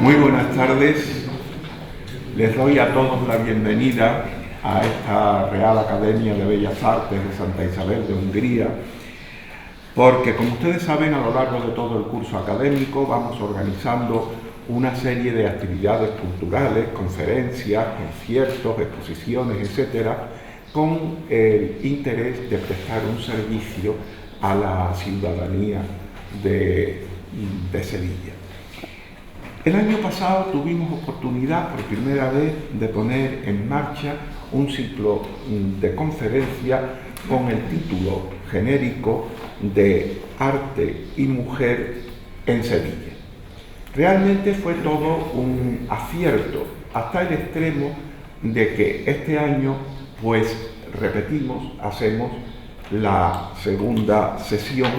Muy buenas tardes. Les doy a todos la bienvenida a esta Real Academia de Bellas Artes de Santa Isabel de Hungría, porque, como ustedes saben, a lo largo de todo el curso académico vamos organizando una serie de actividades culturales, conferencias, conciertos, exposiciones, etcétera, con el interés de prestar un servicio a la ciudadanía de Sevilla. El año pasado tuvimos oportunidad por primera vez de poner en marcha un ciclo de conferencias con el título genérico de Arte y Mujer en Sevilla. Realmente fue todo un acierto, hasta el extremo de que este año, pues repetimos, hacemos la segunda sesión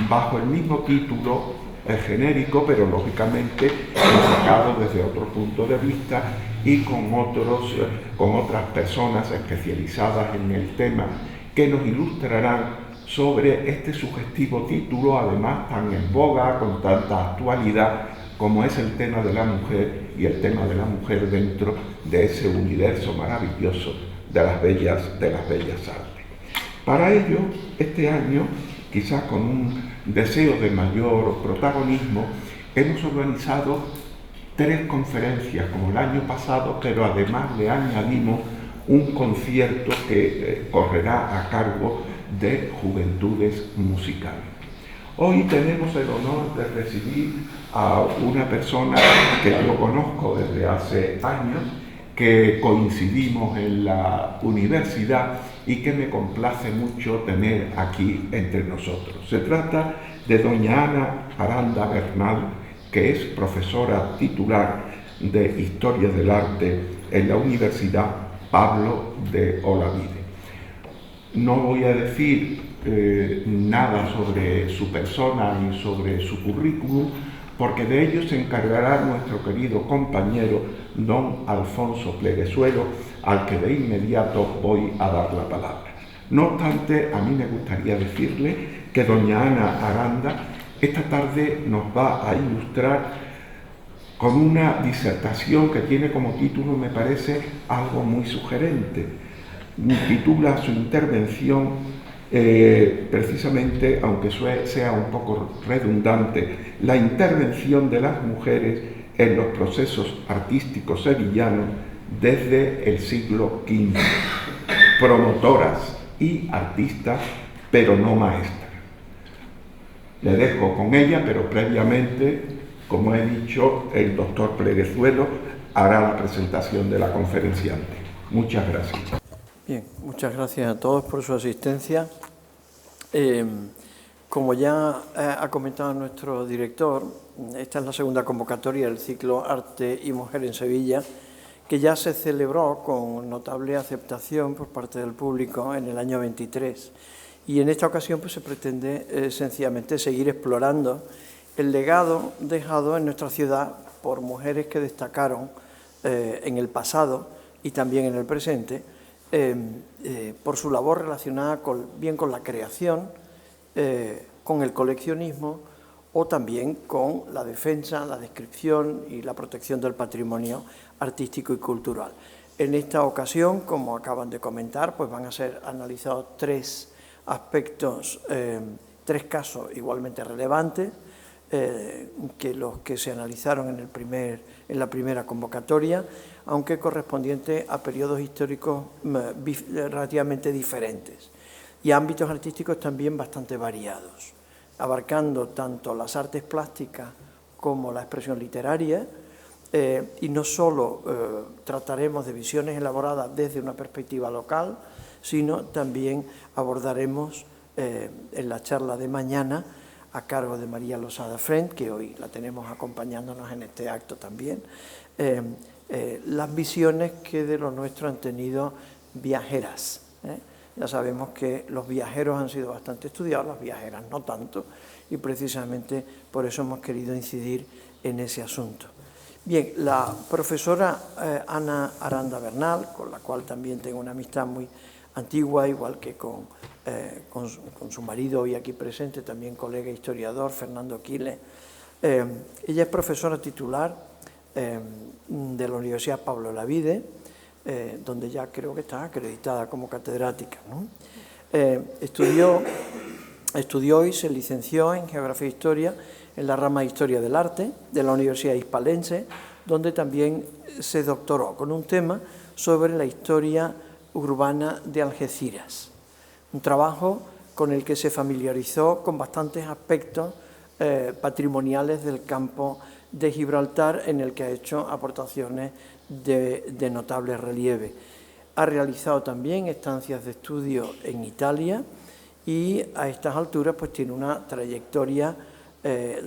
bajo el mismo título, el genérico, pero lógicamente enfocado desde otro punto de vista y con otras personas especializadas en el tema que nos ilustrarán sobre este sugestivo título, además tan en boga, con tanta actualidad, como es el tema de la mujer y el tema de la mujer dentro de ese universo maravilloso de las bellas artes. Para ello, este año, quizás con un deseo de mayor protagonismo, hemos organizado 3 conferencias como el año pasado, pero además le añadimos un concierto que correrá a cargo de Juventudes Musicales. Hoy tenemos el honor de recibir a una persona que yo conozco desde hace años, que coincidimos en la universidad y que me complace mucho tener aquí entre nosotros. Se trata de doña Ana Aranda Bernal, que es profesora titular de Historia del Arte en la Universidad Pablo de Olavide. No voy a decir nada sobre su persona ni sobre su currículum, porque de ello se encargará nuestro querido compañero don Alfonso Pleguezuelo, al que de inmediato voy a dar la palabra. No obstante, a mí me gustaría decirle que doña Ana Aranda esta tarde nos va a ilustrar con una disertación que tiene como título, me parece, algo muy sugerente. Titula su intervención precisamente, aunque sea un poco redundante, la intervención de las mujeres en los procesos artísticos sevillanos desde el siglo XV. Promotoras y artistas, pero no maestras. Le dejo con ella, pero previamente, como he dicho, el doctor Pleguezuelo hará la presentación de la conferenciante. Muchas gracias. Bien, muchas gracias a todos por su asistencia. Como ya ha comentado nuestro director, esta es la segunda convocatoria del ciclo Arte y Mujer en Sevilla, que ya se celebró con notable aceptación por parte del público en el año 23. Y en esta ocasión pues, se pretende sencillamente seguir explorando el legado dejado en nuestra ciudad por mujeres que destacaron en el pasado y también en el presente, por su labor relacionada bien con la creación, con el coleccionismo o también con la defensa, la descripción y la protección del patrimonio artístico y cultural. En esta ocasión, como acaban de comentar, pues van a ser analizados 3 aspectos, 3 casos igualmente relevantes, que los que se analizaron en la primera convocatoria, aunque correspondiente a periodos históricos relativamente diferentes y ámbitos artísticos también bastante variados, abarcando tanto las artes plásticas como la expresión literaria, y no solo trataremos de visiones elaboradas desde una perspectiva local, sino también abordaremos en la charla de mañana, a cargo de María Losada French, que hoy la tenemos acompañándonos en este acto también, las visiones que de lo nuestro han tenido viajeras. Ya sabemos que los viajeros han sido bastante estudiados, las viajeras no tanto, y precisamente por eso hemos querido incidir en ese asunto. Bien, la profesora Ana Aranda Bernal, con la cual también tengo una amistad muy antigua, igual que con su marido hoy aquí presente, también colega historiador, Fernando Quiles. Ella es profesora titular de la Universidad Pablo Olavide, donde ya creo que está acreditada como catedrática, ¿no? Estudió y se licenció en Geografía e Historia en la rama de Historia del Arte de la Universidad Hispalense, donde también se doctoró con un tema sobre la historia urbana de Algeciras, un trabajo con el que se familiarizó con bastantes aspectos patrimoniales del campo de Gibraltar, en el que ha hecho aportaciones de notable relieve. Ha realizado también estancias de estudio en Italia y a estas alturas pues tiene una trayectoria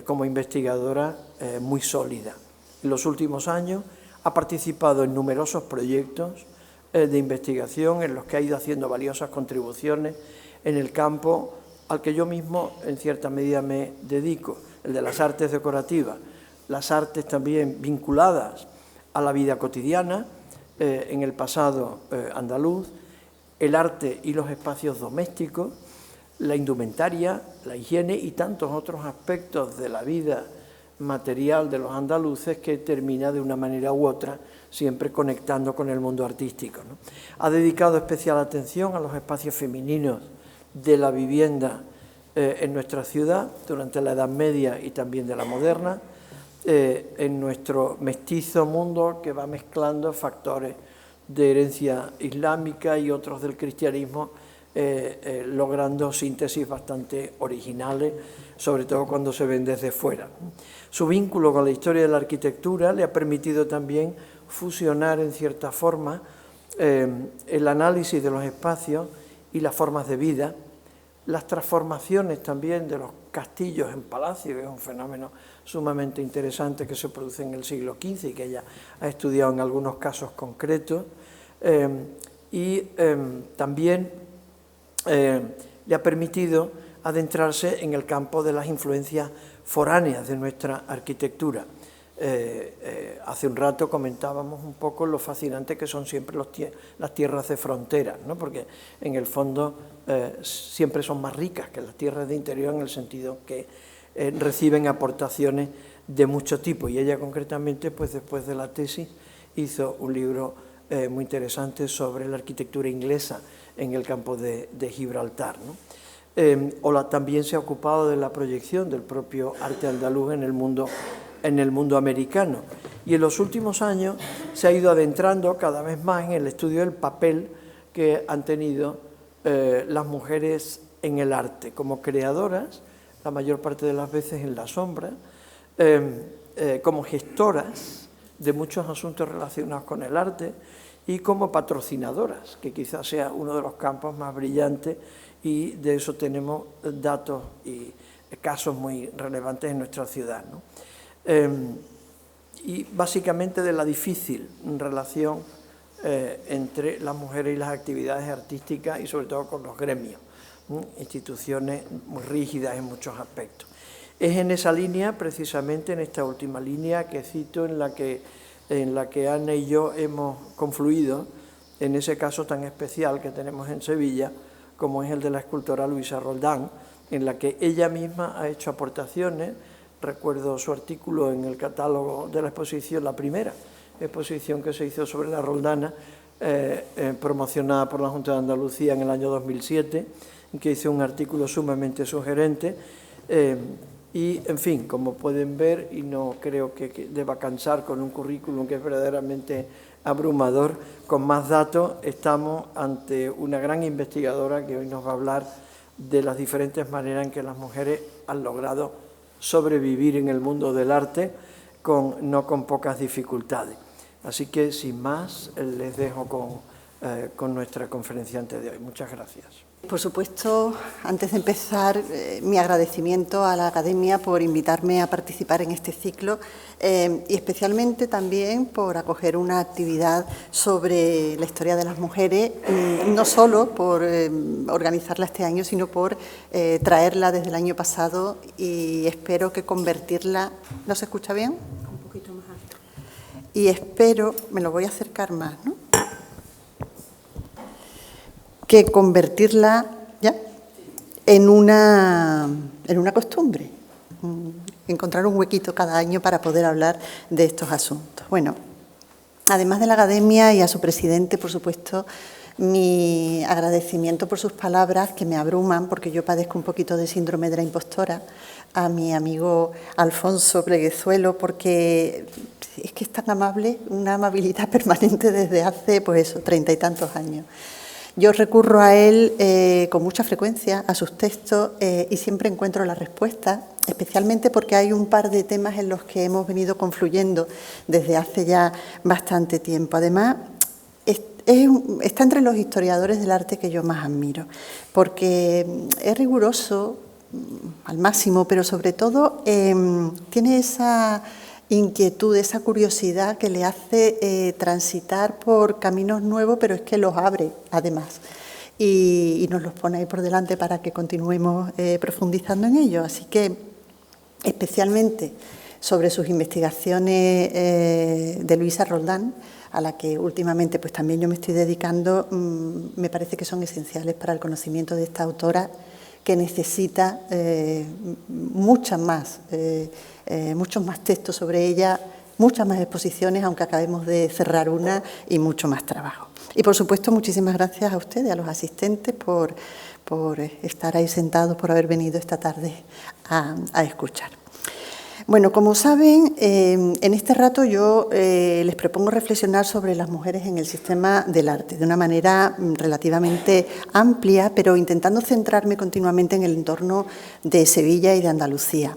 como investigadora muy sólida. En los últimos años ha participado en numerosos proyectos de investigación en los que ha ido haciendo valiosas contribuciones en el campo al que yo mismo en cierta medida me dedico, el de las artes decorativas, las artes también vinculadas a la vida cotidiana en el pasado andaluz, el arte y los espacios domésticos, la indumentaria, la higiene y tantos otros aspectos de la vida material de los andaluces que termina de una manera u otra siempre conectando con el mundo artístico, ¿no? Ha dedicado especial atención a los espacios femeninos de la vivienda en nuestra ciudad durante la Edad Media y también de la moderna, en nuestro mestizo mundo que va mezclando factores de herencia islámica y otros del cristianismo, logrando síntesis bastante originales, sobre todo cuando se ven desde fuera. Su vínculo con la historia de la arquitectura le ha permitido también fusionar en cierta forma el análisis de los espacios y las formas de vida, las transformaciones también de los castillos en palacios, que es un fenómeno sumamente interesante que se produce en el siglo XV y que ella ha estudiado en algunos casos concretos, y también le ha permitido adentrarse en el campo de las influencias foráneas de nuestra arquitectura. Hace un rato comentábamos un poco lo fascinante que son siempre las tierras de frontera, ¿no? Porque en el fondo siempre son más ricas que las tierras de interior, en el sentido que reciben aportaciones de mucho tipo, y ella concretamente, pues después de la tesis, hizo un libro muy interesante sobre la arquitectura inglesa en el campo de Gibraltar, ¿no? También se ha ocupado de la proyección del propio arte andaluz en el mundo americano, y en los últimos años se ha ido adentrando cada vez más en el estudio del papel que han tenido las mujeres en el arte, como creadoras, la mayor parte de las veces en la sombra, como gestoras de muchos asuntos relacionados con el arte y como patrocinadoras, que quizás sea uno de los campos más brillantes, y de eso tenemos datos y casos muy relevantes en nuestra ciudad, ¿no? Y básicamente de la difícil relación entre las mujeres y las actividades artísticas, y sobre todo con los gremios, instituciones muy rígidas en muchos aspectos. Es en esa línea, precisamente en esta última línea que cito, en la que Ana y yo hemos confluido, en ese caso tan especial que tenemos en Sevilla, como es el de la escultora Luisa Roldán, en la que ella misma ha hecho aportaciones. Recuerdo su artículo en el catálogo de la exposición, la primera exposición que se hizo sobre la Roldana, promocionada por la Junta de Andalucía en el año 2007, en que hizo un artículo sumamente sugerente. Y, en fin, como pueden ver, y no creo que deba cansar con un currículum que es verdaderamente abrumador, con más datos, estamos ante una gran investigadora que hoy nos va a hablar de las diferentes maneras en que las mujeres han logrado sobrevivir en el mundo del arte, no con pocas dificultades. Así que, sin más, les dejo con nuestra conferenciante de hoy. Muchas gracias. Por supuesto, antes de empezar, mi agradecimiento a la Academia por invitarme a participar en este ciclo, y especialmente también por acoger una actividad sobre la historia de las mujeres, no solo por organizarla este año, sino por traerla desde el año pasado, y espero que convertirla... ¿No se escucha bien? Un poquito más alto. Y espero... Me lo voy a acercar más, ¿no? Que convertirla ya en una costumbre. encontrar un huequito cada año para poder hablar de estos asuntos. Bueno, además de la Academia y a su presidente, por supuesto, mi agradecimiento por sus palabras, que me abruman, porque yo padezco un poquito de síndrome de la impostora, a mi amigo Alfonso Pleguezuelo, porque es que es tan amable, una amabilidad permanente desde hace, pues eso, 30 y tantos años. Yo recurro a él con mucha frecuencia, a sus textos, y siempre encuentro la respuesta, especialmente porque hay un par de temas en los que hemos venido confluyendo desde hace ya bastante tiempo. Además, está entre los historiadores del arte que yo más admiro, porque es riguroso al máximo, pero sobre todo tiene esa inquietud, esa curiosidad que le hace transitar por caminos nuevos, pero es que los abre además y nos los pone ahí por delante para que continuemos profundizando en ello. Así que especialmente sobre sus investigaciones de Luisa Roldán, a la que últimamente pues también yo me estoy dedicando, me parece que son esenciales para el conocimiento de esta autora, que necesita muchos más textos sobre ella, muchas más exposiciones, aunque acabemos de cerrar una, y mucho más trabajo. Y por supuesto, muchísimas gracias a ustedes, a los asistentes, por estar ahí sentados, por haber venido esta tarde a escuchar. Bueno, como saben, en este rato yo les propongo reflexionar sobre las mujeres en el sistema del arte de una manera relativamente amplia, pero intentando centrarme continuamente en el entorno de Sevilla y de Andalucía.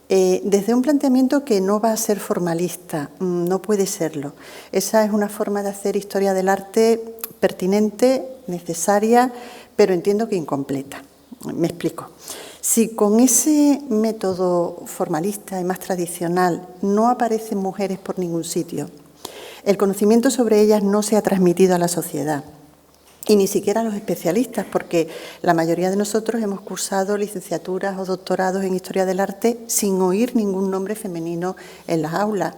Desde un planteamiento que no va a ser formalista, no puede serlo. Esa es una forma de hacer historia del arte pertinente, necesaria, pero entiendo que incompleta. Me explico. Si con ese método formalista y más tradicional no aparecen mujeres por ningún sitio, el conocimiento sobre ellas no se ha transmitido a la sociedad y ni siquiera a los especialistas, porque la mayoría de nosotros hemos cursado licenciaturas o doctorados en Historia del Arte sin oír ningún nombre femenino en las aulas,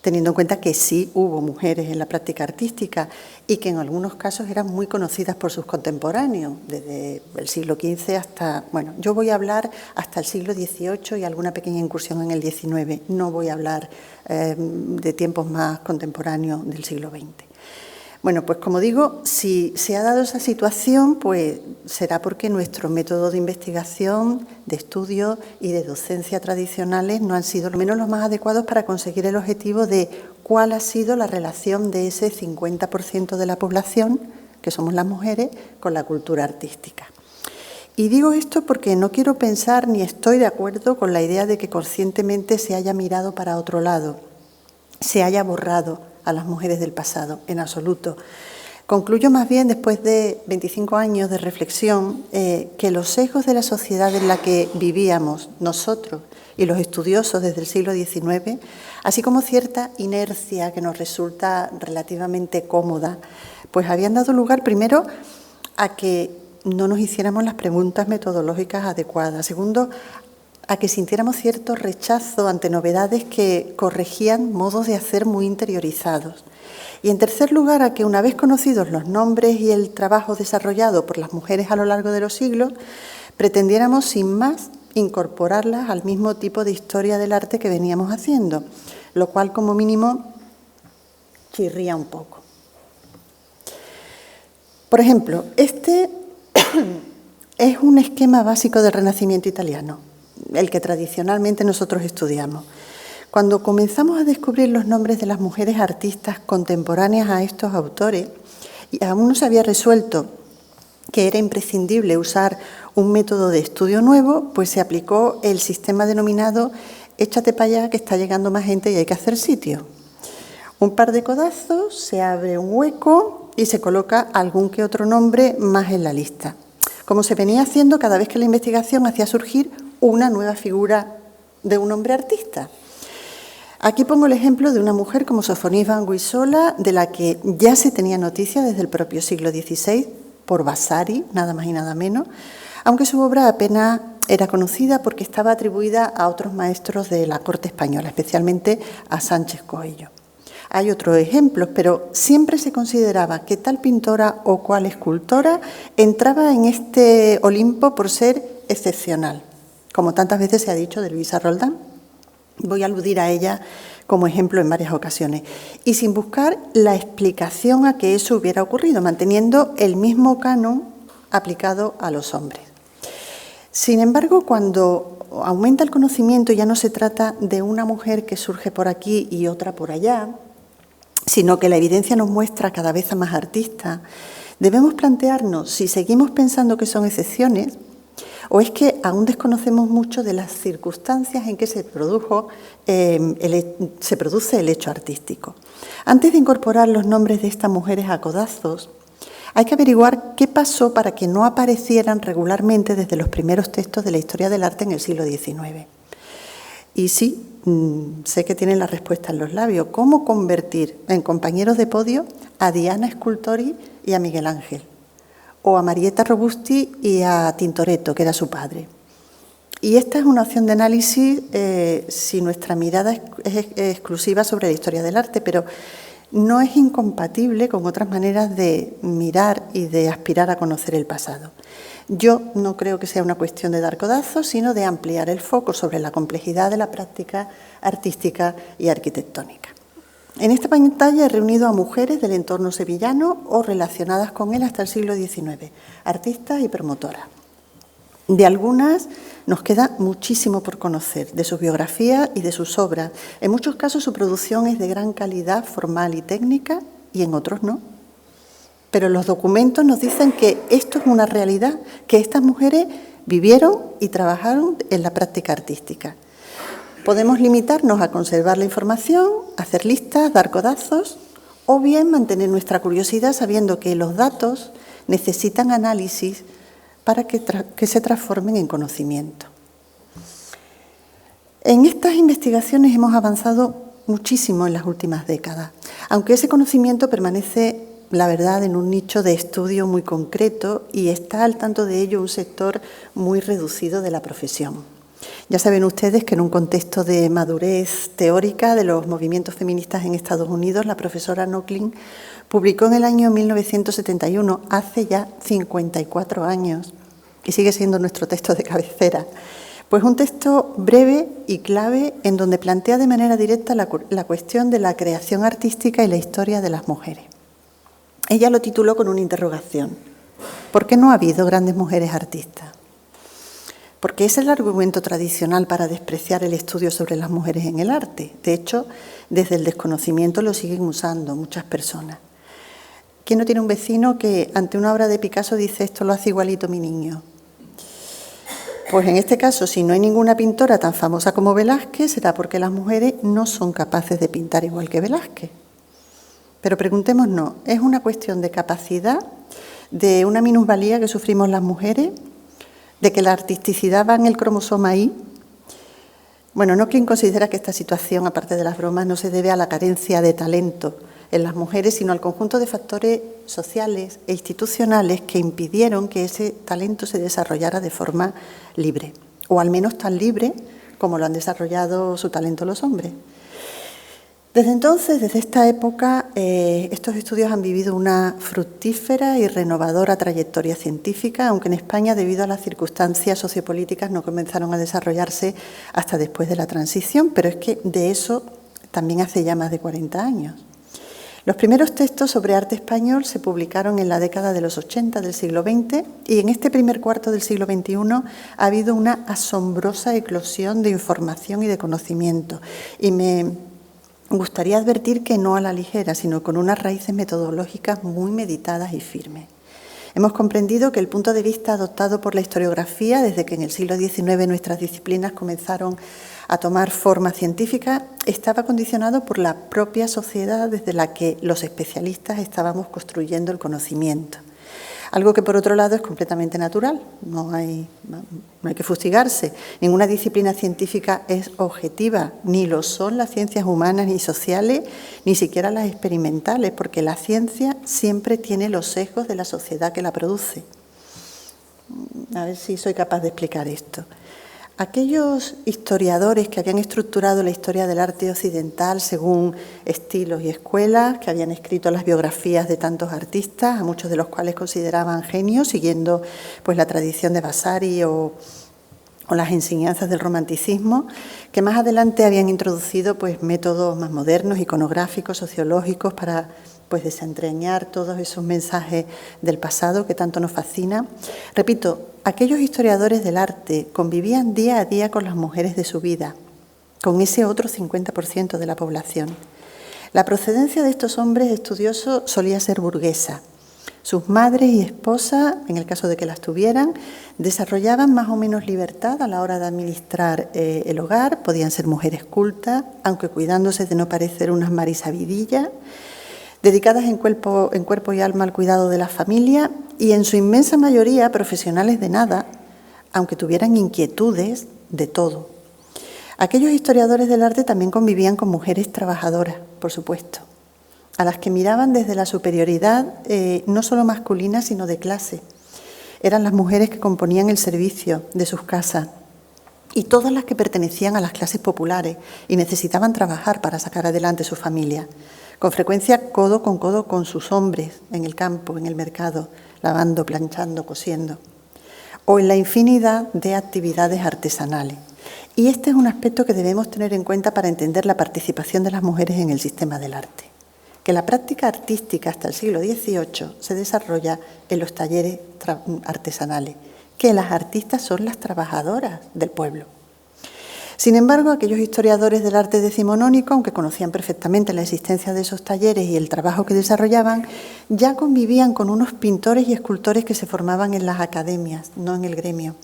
teniendo en cuenta que sí hubo mujeres en la práctica artística y que en algunos casos eran muy conocidas por sus contemporáneos, desde el siglo XV hasta, bueno, yo voy a hablar hasta el siglo XVIII y alguna pequeña incursión en el XIX, no voy a hablar de tiempos más contemporáneos del siglo XX. Bueno, pues como digo, si se ha dado esa situación, pues será porque nuestro método de investigación, de estudio y de docencia tradicionales no han sido lo menos los más adecuados para conseguir el objetivo de cuál ha sido la relación de ese 50% de la población, que somos las mujeres, con la cultura artística. Y digo esto porque no quiero pensar ni estoy de acuerdo con la idea de que conscientemente se haya mirado para otro lado, se haya borrado a las mujeres del pasado, en absoluto. Concluyo más bien, después de 25 años de reflexión, que los sesgos de la sociedad en la que vivíamos nosotros y los estudiosos desde el siglo XIX, así como cierta inercia que nos resulta relativamente cómoda, pues habían dado lugar primero a que no nos hiciéramos las preguntas metodológicas adecuadas. Segundo, a que sintiéramos cierto rechazo ante novedades que corregían modos de hacer muy interiorizados. Y en tercer lugar, a que una vez conocidos los nombres y el trabajo desarrollado por las mujeres a lo largo de los siglos, pretendiéramos sin más incorporarlas al mismo tipo de historia del arte que veníamos haciendo, lo cual como mínimo chirría un poco. Por ejemplo, este es un esquema básico del Renacimiento italiano, el que tradicionalmente nosotros estudiamos. Cuando comenzamos a descubrir los nombres de las mujeres artistas contemporáneas a estos autores, y aún no se había resuelto que era imprescindible usar un método de estudio nuevo, pues se aplicó el sistema denominado échate para allá que está llegando más gente y hay que hacer sitio. Un par de codazos, se abre un hueco y se coloca algún que otro nombre más en la lista, como se venía haciendo cada vez que la investigación hacía surgir una nueva figura de un hombre artista. Aquí pongo el ejemplo de una mujer como Sofonice van Guisola, de la que ya se tenía noticia desde el propio siglo XVI por Vasari, nada más y nada menos, aunque su obra apenas era conocida porque estaba atribuida a otros maestros de la corte española, especialmente a Sánchez Coello. Hay otros ejemplos, pero siempre se consideraba que tal pintora o cual escultora entraba en este Olimpo por ser excepcional, como tantas veces se ha dicho de Luisa Roldán. Voy a aludir a ella como ejemplo en varias ocasiones, y sin buscar la explicación a que eso hubiera ocurrido, manteniendo el mismo canon aplicado a los hombres. Sin embargo, cuando aumenta el conocimiento, ya no se trata de una mujer que surge por aquí y otra por allá, sino que la evidencia nos muestra cada vez a más artistas, debemos plantearnos si seguimos pensando que son excepciones o es que aún desconocemos mucho de las circunstancias en que se produce el hecho artístico. Antes de incorporar los nombres de estas mujeres a codazos, hay que averiguar qué pasó para que no aparecieran regularmente desde los primeros textos de la historia del arte en el siglo XIX. Y sí, sé que tienen la respuesta en los labios. ¿Cómo convertir en compañeros de podio a Diana Scultori y a Miguel Ángel? O a Marietta Robusti y a Tintoretto, que era su padre. Y esta es una opción de análisis si nuestra mirada es exclusiva sobre la historia del arte, pero no es incompatible con otras maneras de mirar y de aspirar a conocer el pasado. Yo no creo que sea una cuestión de dar codazos, sino de ampliar el foco sobre la complejidad de la práctica artística y arquitectónica. En esta pantalla he reunido a mujeres del entorno sevillano o relacionadas con él hasta el siglo XIX, artistas y promotoras. De algunas nos queda muchísimo por conocer, de sus biografías y de sus obras. En muchos casos su producción es de gran calidad formal y técnica y en otros no. Pero los documentos nos dicen que esto es una realidad, que estas mujeres vivieron y trabajaron en la práctica artística. Podemos limitarnos a conservar la información, hacer listas, dar codazos, o bien mantener nuestra curiosidad sabiendo que los datos necesitan análisis para que se transformen en conocimiento. En estas investigaciones hemos avanzado muchísimo en las últimas décadas, aunque ese conocimiento permanece, la verdad, en un nicho de estudio muy concreto y está al tanto de ello un sector muy reducido de la profesión. Ya saben ustedes que en un contexto de madurez teórica de los movimientos feministas en Estados Unidos, la profesora Nochlin publicó en el año 1971, hace ya 54 años, y sigue siendo nuestro texto de cabecera, pues un texto breve y clave en donde plantea de manera directa la cuestión de la creación artística y la historia de las mujeres. Ella lo tituló con una interrogación: ¿por qué no ha habido grandes mujeres artistas? Porque es el argumento tradicional para despreciar el estudio sobre las mujeres en el arte. De hecho, desde el desconocimiento lo siguen usando muchas personas. ¿Quién no tiene un vecino que ante una obra de Picasso dice esto lo hace igualito mi niño? Pues en este caso, si no hay ninguna pintora tan famosa como Velázquez, será porque las mujeres no son capaces de pintar igual que Velázquez. Pero preguntémonos, ¿es una cuestión de capacidad, de una minusvalía que sufrimos las mujeres, de que la artisticidad va en el cromosoma Y? Bueno, Nochlin considera que esta situación, aparte de las bromas, no se debe a la carencia de talento en las mujeres, sino al conjunto de factores sociales e institucionales que impidieron que ese talento se desarrollara de forma libre, o al menos tan libre como lo han desarrollado su talento los hombres. Desde entonces, desde esta época, estos estudios han vivido una fructífera y renovadora trayectoria científica, aunque en España, debido a las circunstancias sociopolíticas, no comenzaron a desarrollarse hasta después de la transición, pero es que de eso también hace ya más de 40 años. Los primeros textos sobre arte español se publicaron en la década de los 80 del siglo XX y en este primer cuarto del siglo XXI ha habido una asombrosa eclosión de información y de conocimiento. Y me gustaría advertir que no a la ligera, sino con unas raíces metodológicas muy meditadas y firmes. Hemos comprendido que el punto de vista adoptado por la historiografía, desde que en el siglo XIX nuestras disciplinas comenzaron a tomar forma científica, estaba condicionado por la propia sociedad desde la que los especialistas estábamos construyendo el conocimiento. Algo que, por otro lado, es completamente natural, no hay que fustigarse. Ninguna disciplina científica es objetiva, ni lo son las ciencias humanas ni sociales, ni siquiera las experimentales, porque la ciencia siempre tiene los sesgos de la sociedad que la produce. A ver si soy capaz de explicar esto. Aquellos historiadores que habían estructurado la historia del arte occidental según estilos y escuelas, que habían escrito las biografías de tantos artistas, a muchos de los cuales consideraban genios, siguiendo pues la tradición de Vasari o o las enseñanzas del romanticismo, que más adelante habían introducido pues, métodos más modernos, iconográficos, sociológicos, para pues, desentrañar todos esos mensajes del pasado que tanto nos fascina. Repito, aquellos historiadores del arte convivían día a día con las mujeres de su vida, con ese otro 50% de la población. La procedencia de estos hombres estudiosos solía ser burguesa. Sus madres y esposas, en el caso de que las tuvieran, desarrollaban más o menos libertad a la hora de administrar el hogar, podían ser mujeres cultas, aunque cuidándose de no parecer unas marisabidillas, dedicadas en cuerpo y alma al cuidado de la familia y en su inmensa mayoría profesionales de nada, aunque tuvieran inquietudes de todo. Aquellos historiadores del arte también convivían con mujeres trabajadoras, por supuesto, a las que miraban desde la superioridad no solo masculina, sino de clase. Eran las mujeres que componían el servicio de sus casas y todas las que pertenecían a las clases populares y necesitaban trabajar para sacar adelante su familia, con frecuencia codo con sus hombres en el campo, en el mercado, lavando, planchando, cosiendo, o en la infinidad de actividades artesanales. Y este es un aspecto que debemos tener en cuenta para entender la participación de las mujeres en el sistema del arte. Que la práctica artística hasta el siglo XVIII se desarrolla en los talleres artesanales, que las artistas son las trabajadoras del pueblo. Sin embargo, aquellos historiadores del arte decimonónico, aunque conocían perfectamente la existencia de esos talleres y el trabajo que desarrollaban, ya convivían con unos pintores y escultores que se formaban en las academias, no en el gremio.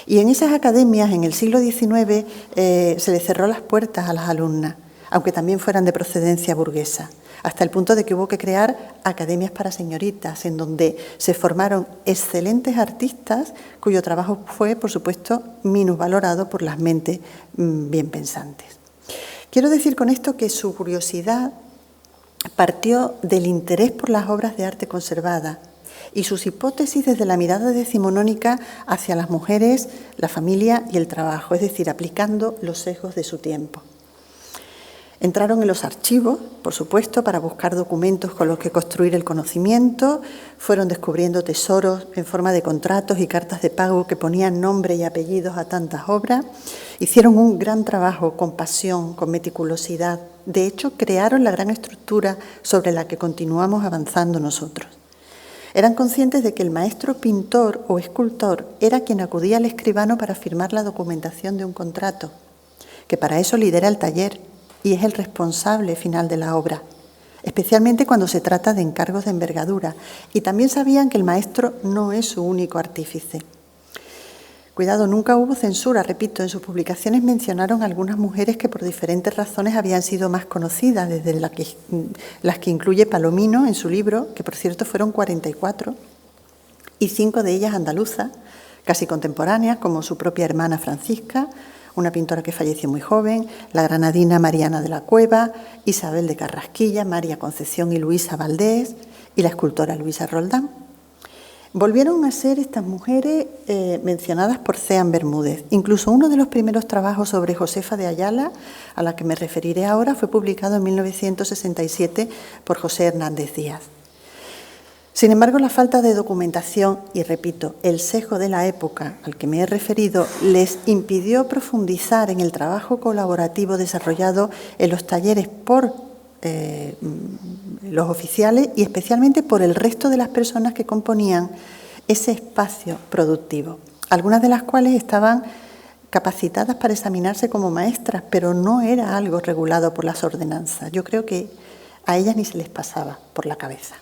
Y en esas academias, en el siglo XIX, se les cerró las puertas a las alumnas, aunque también fueran de procedencia burguesa, hasta el punto de que hubo que crear academias para señoritas, en donde se formaron excelentes artistas cuyo trabajo fue, por supuesto, minusvalorado por las mentes bien pensantes. Quiero decir con esto que su curiosidad partió del interés por las obras de arte conservadas y sus hipótesis desde la mirada decimonónica hacia las mujeres, la familia y el trabajo, es decir, aplicando los sesgos de su tiempo. Entraron en los archivos, por supuesto, para buscar documentos con los que construir el conocimiento, fueron descubriendo tesoros en forma de contratos y cartas de pago que ponían nombre y apellidos a tantas obras, hicieron un gran trabajo con pasión, con meticulosidad. De hecho, crearon la gran estructura sobre la que continuamos avanzando nosotros. Eran conscientes de que el maestro pintor o escultor era quien acudía al escribano para firmar la documentación de un contrato, que para eso lidera el taller y es el responsable final de la obra, especialmente cuando se trata de encargos de envergadura. Y también sabían que el maestro no es su único artífice. Cuidado, nunca hubo censura, repito, en sus publicaciones mencionaron a algunas mujeres que por diferentes razones habían sido más conocidas, desde las que incluye Palomino en su libro, que por cierto fueron 44, y 5 de ellas andaluzas, casi contemporáneas, como su propia hermana Francisca, una pintora que falleció muy joven, la granadina Mariana de la Cueva, Isabel de Carrasquilla, María Concepción y Luisa Valdés, y la escultora Luisa Roldán. Volvieron a ser estas mujeres mencionadas por Ceán Bermúdez. Incluso uno de los primeros trabajos sobre Josefa de Ayala, a la que me referiré ahora, fue publicado en 1967 por José Hernández Díaz. Sin embargo, la falta de documentación y, repito, el sesgo de la época al que me he referido les impidió profundizar en el trabajo colaborativo desarrollado en los talleres por los oficiales y especialmente por el resto de las personas que componían ese espacio productivo, algunas de las cuales estaban capacitadas para examinarse como maestras, pero no era algo regulado por las ordenanzas. Yo creo que a ellas ni se les pasaba por la cabeza.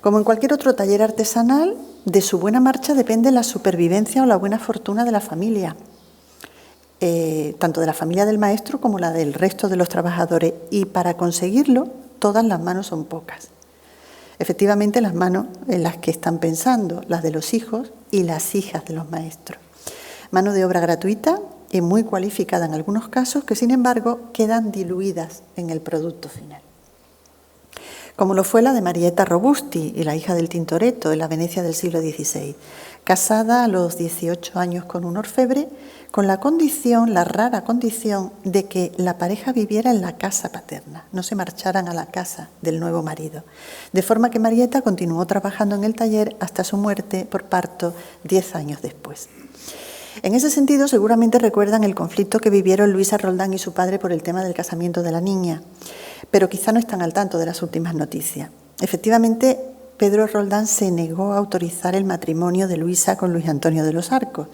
Como en cualquier otro taller artesanal, de su buena marcha depende la supervivencia o la buena fortuna de la familia, tanto de la familia del maestro como la del resto de los trabajadores, y para conseguirlo todas las manos son pocas. Efectivamente, las manos en las que están pensando, las de los hijos y las hijas de los maestros. Mano de obra gratuita y muy cualificada en algunos casos, que sin embargo quedan diluidas en el producto final. Como lo fue la de Marietta Robusti y la hija del Tintoretto en la Venecia del siglo XVI, casada a los 18 años con un orfebre, con la condición, la rara condición, de que la pareja viviera en la casa paterna, no se marcharan a la casa del nuevo marido. De forma que Marietta continuó trabajando en el taller hasta su muerte por parto 10 años después. En ese sentido, seguramente recuerdan el conflicto que vivieron Luisa Roldán y su padre por el tema del casamiento de la niña, pero quizá no están al tanto de las últimas noticias. Efectivamente, Pedro Roldán se negó a autorizar el matrimonio de Luisa con Luis Antonio de los Arcos,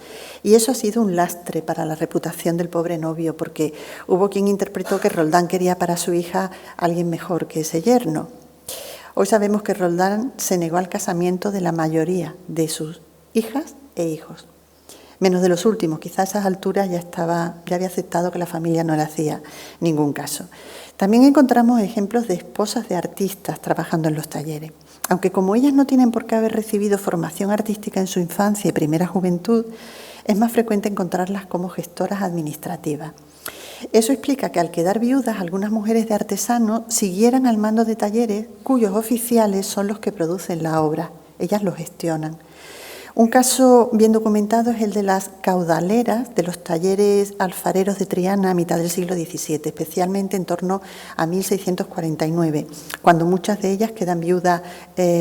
y eso ha sido un lastre para la reputación del pobre novio, porque hubo quien interpretó que Roldán quería para su hija a alguien mejor que ese yerno. Hoy sabemos que Roldán se negó al casamiento de la mayoría de sus hijas e hijos, menos de los últimos. Quizá a esas alturas ya había aceptado que la familia no le hacía ningún caso. También encontramos ejemplos de esposas de artistas trabajando en los talleres. Aunque como ellas no tienen por qué haber recibido formación artística en su infancia y primera juventud, es más frecuente encontrarlas como gestoras administrativas. Eso explica que al quedar viudas, algunas mujeres de artesanos siguieran al mando de talleres cuyos oficiales son los que producen la obra. Ellas lo gestionan. Un caso bien documentado es el de las caudaleras de los talleres alfareros de Triana a mitad del siglo XVII, especialmente en torno a 1649, cuando muchas de ellas quedan viudas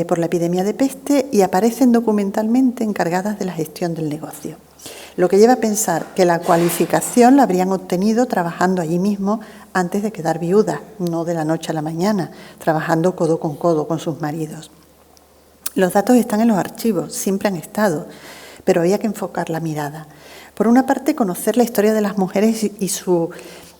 por la epidemia de peste y aparecen documentalmente encargadas de la gestión del negocio. Lo que lleva a pensar que la cualificación la habrían obtenido trabajando allí mismo antes de quedar viudas, no de la noche a la mañana, trabajando codo con sus maridos. Los datos están en los archivos, siempre han estado, pero había que enfocar la mirada. Por una parte, conocer la historia de las mujeres y su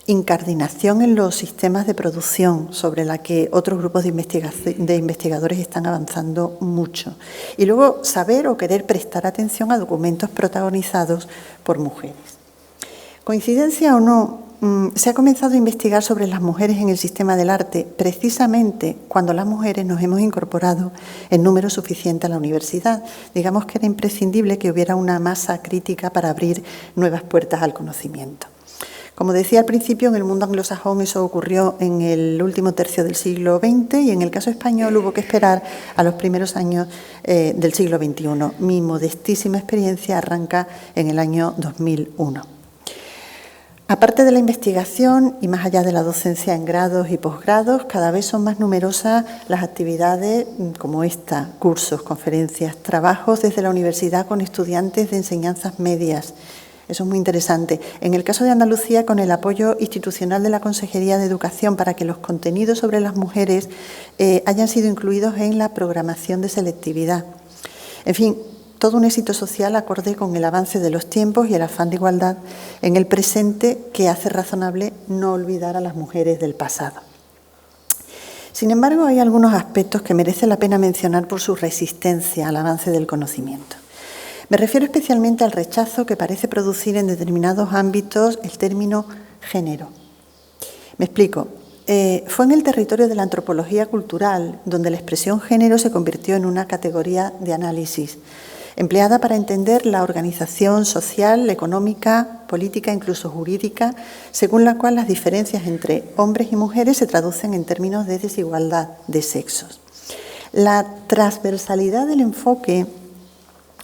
incardinación en los sistemas de producción, sobre la que otros grupos de investigadores están avanzando mucho. Y luego, saber o querer prestar atención a documentos protagonizados por mujeres. Coincidencia o no, se ha comenzado a investigar sobre las mujeres en el sistema del arte precisamente cuando las mujeres nos hemos incorporado en número suficiente a la universidad. Digamos que era imprescindible que hubiera una masa crítica para abrir nuevas puertas al conocimiento. Como decía al principio, en el mundo anglosajón eso ocurrió en el último tercio del siglo XX y en el caso español hubo que esperar a los primeros años del siglo XXI. Mi modestísima experiencia arranca en el año 2001. Aparte de la investigación y más allá de la docencia en grados y posgrados, cada vez son más numerosas las actividades como esta, cursos, conferencias, trabajos desde la universidad con estudiantes de enseñanzas medias. Eso es muy interesante. En el caso de Andalucía, con el apoyo institucional de la Consejería de Educación para que los contenidos sobre las mujeres hayan sido incluidos en la programación de selectividad. En fin, todo un éxito social acorde con el avance de los tiempos y el afán de igualdad en el presente que hace razonable no olvidar a las mujeres del pasado. Sin embargo, hay algunos aspectos que merece la pena mencionar por su resistencia al avance del conocimiento. Me refiero especialmente al rechazo que parece producir en determinados ámbitos el término género. Me explico. Fue en el territorio de la antropología cultural donde la expresión género se convirtió en una categoría de análisis, empleada para entender la organización social, económica, política, incluso jurídica, según la cual las diferencias entre hombres y mujeres se traducen en términos de desigualdad de sexos. La transversalidad del enfoque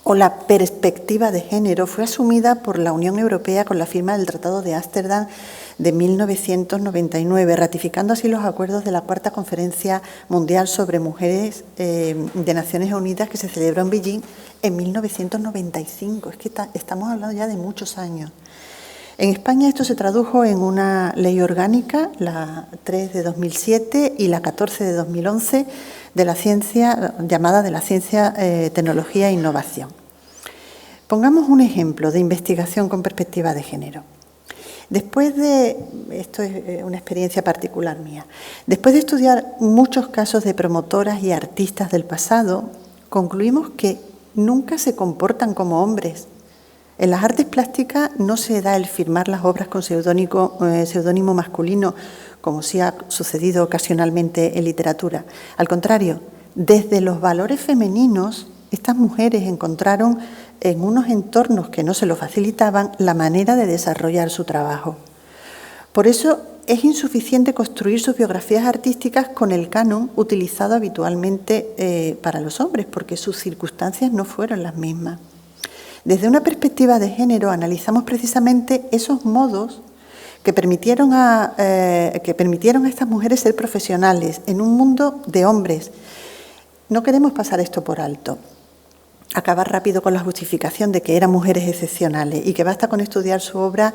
o la perspectiva de género fue asumida por la Unión Europea con la firma del Tratado de Ámsterdam de 1999, ratificando así los acuerdos de la Cuarta Conferencia Mundial sobre Mujeres de Naciones Unidas que se celebró en Beijing en 1995. Es que estamos hablando ya de muchos años. En España esto se tradujo en una ley orgánica, la 3 de 2007 y la 14 de 2011, de la ciencia, llamada de la ciencia, tecnología e innovación. Pongamos un ejemplo de investigación con perspectiva de género. Esto es una experiencia particular mía, después de estudiar muchos casos de promotoras y artistas del pasado, concluimos que nunca se comportan como hombres. En las artes plásticas no se da el firmar las obras con seudónimo masculino, como sí ha sucedido ocasionalmente en literatura. Al contrario, desde los valores femeninos, estas mujeres encontraron en unos entornos que no se lo facilitaban la manera de desarrollar su trabajo. Por eso es insuficiente construir sus biografías artísticas con el canon utilizado habitualmente para los hombres, porque sus circunstancias no fueron las mismas. Desde una perspectiva de género analizamos precisamente esos modos que permitieron a estas mujeres ser profesionales en un mundo de hombres. No queremos pasar esto por alto. acabar rápido con la justificación de que eran mujeres excepcionales y que basta con estudiar su obra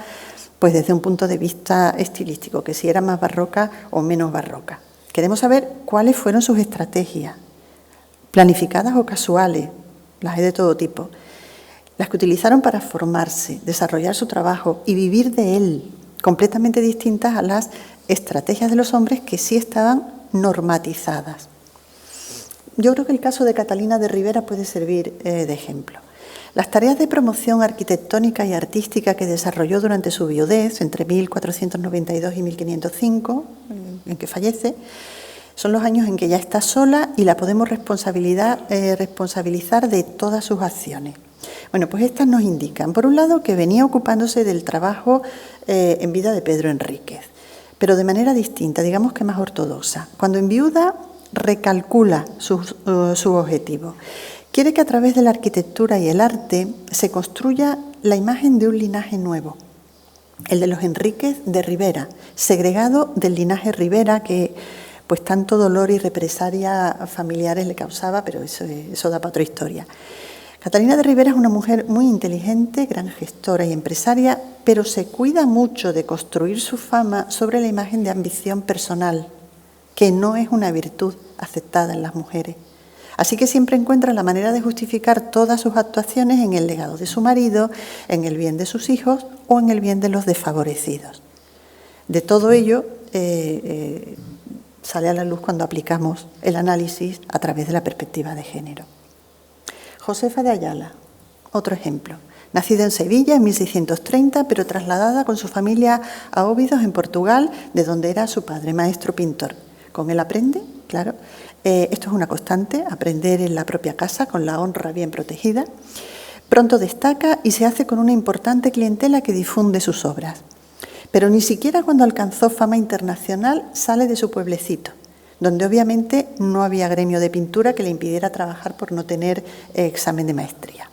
pues desde un punto de vista estilístico, que si era más barroca o menos barroca. Queremos saber cuáles fueron sus estrategias, planificadas o casuales, las hay de todo tipo, las que utilizaron para formarse, desarrollar su trabajo y vivir de él, completamente distintas a las estrategias de los hombres que sí estaban normatizadas. Yo creo que el caso de Catalina de Ribera puede servir de ejemplo. Las tareas de promoción arquitectónica y artística que desarrolló durante su viudez, entre 1492 y 1505, en que fallece, son los años en que ya está sola y la podemos responsabilizar de todas sus acciones. Bueno, pues estas nos indican, por un lado, que venía ocupándose del trabajo en vida de Pedro Enríquez, pero de manera distinta, digamos que más ortodoxa. Cuando enviuda, recalcula su objetivo. Quiere que a través de la arquitectura y el arte se construya la imagen de un linaje nuevo, el de los Enríquez de Ribera, segregado del linaje Ribera que pues tanto dolor y represalia familiares le causaba, pero eso da para otra historia. Catalina de Ribera es una mujer muy inteligente, gran gestora y empresaria, pero se cuida mucho de construir su fama sobre la imagen de ambición personal, que no es una virtud aceptada en las mujeres. Así que siempre encuentra la manera de justificar todas sus actuaciones en el legado de su marido, en el bien de sus hijos o en el bien de los desfavorecidos. De todo ello sale a la luz cuando aplicamos el análisis a través de la perspectiva de género. Josefa de Ayala, otro ejemplo. Nacida en Sevilla en 1630, pero trasladada con su familia a Óbidos, en Portugal, de donde era su padre, maestro pintor. Con él aprende, claro. Esto es una constante, aprender en la propia casa, con la honra bien protegida. Pronto destaca y se hace con una importante clientela que difunde sus obras. Pero ni siquiera cuando alcanzó fama internacional sale de su pueblecito, donde obviamente no había gremio de pintura que le impidiera trabajar por no tener examen de maestría.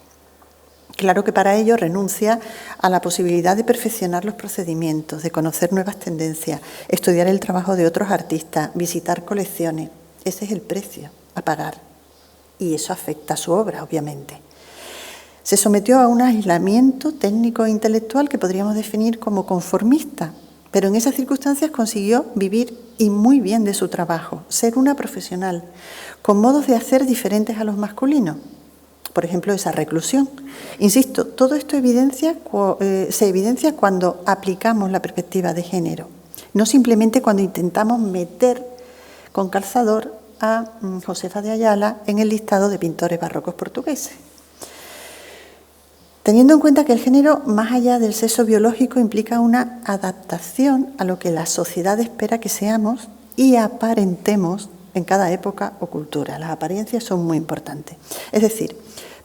Claro que para ello renuncia a la posibilidad de perfeccionar los procedimientos, de conocer nuevas tendencias, estudiar el trabajo de otros artistas, visitar colecciones. Ese es el precio a pagar y eso afecta a su obra, obviamente. Se sometió a un aislamiento técnico e intelectual que podríamos definir como conformista, pero en esas circunstancias consiguió vivir y muy bien de su trabajo, ser una profesional, con modos de hacer diferentes a los masculinos. Por ejemplo, esa reclusión. Insisto, todo esto se evidencia cuando aplicamos la perspectiva de género, no simplemente cuando intentamos meter con calzador a Josefa de Ayala en el listado de pintores barrocos portugueses. Teniendo en cuenta que el género, más allá del sexo biológico, implica una adaptación a lo que la sociedad espera que seamos y aparentemos en cada época o cultura. Las apariencias son muy importantes. Es decir,